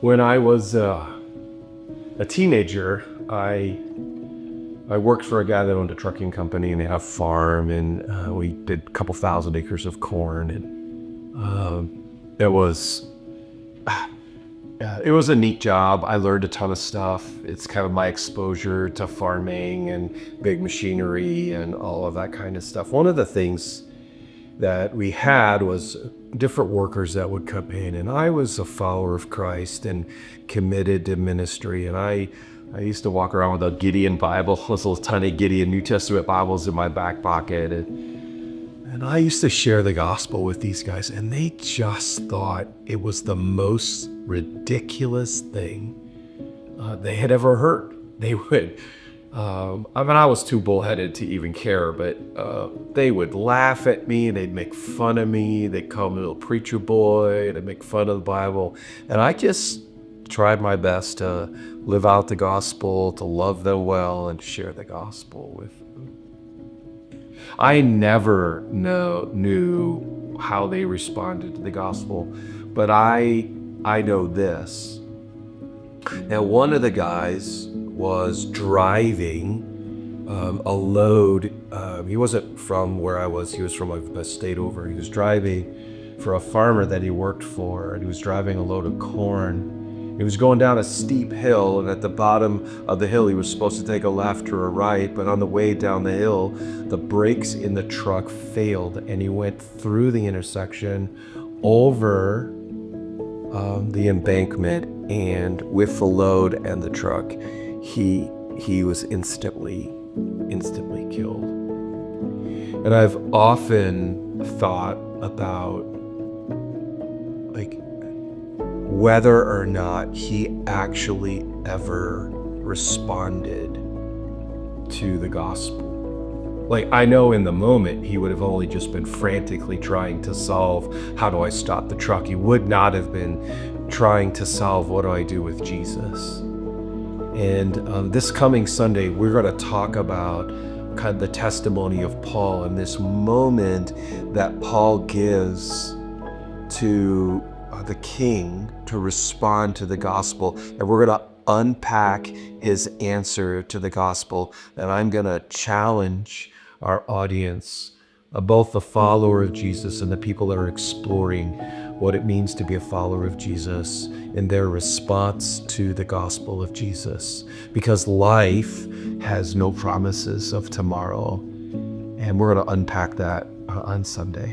When I was a teenager, I worked for a guy that owned a trucking company, and they had a farm, and we did a couple thousand acres of corn, and it was it was a neat job. I learned a ton of stuff. It's kind of my exposure to farming and big machinery and all of that kind of stuff. One of the things that we had was different workers that would come in, and I was a follower of Christ and committed to ministry. And I used to walk around with a Gideon Bible, those little tiny Gideon New Testament Bibles in my back pocket, and I used to share the gospel with these guys, and they just thought it was the most ridiculous thing they had ever heard. They would I was too bullheaded to even care, but they would laugh at me, and they'd make fun of me. They'd call me a little preacher boy. They'd make fun of the Bible. And I just tried my best to live out the gospel, to love them well, and share the gospel with them. I never knew how they responded to the gospel, but I know this. Now, one of the guys was driving a load. He wasn't from where I was. He was from a state over. He was driving for a farmer that he worked for, and he was driving a load of corn. He was going down a steep hill, and at the bottom of the hill, he was supposed to take a left or a right, but on the way down the hill, the brakes in the truck failed, and he went through the intersection, over the embankment, and with the load and the truck, he was instantly killed. And I've often thought about, like, whether or not he actually ever responded to the gospel. Like, I know in the moment he would have only just been frantically trying to solve, how do I stop the truck? He would not have been trying to solve, what do I do with Jesus? And this coming Sunday, we're going to talk about kind of the testimony of Paul and this moment that Paul gives to the king to respond to the gospel. And we're going to unpack his answer to the gospel. And I'm going to challenge our audience, both the follower of Jesus and the people that are exploring what it means to be a follower of Jesus, in their response to the gospel of Jesus. Because life has no promises of tomorrow. And we're going to unpack that on Sunday.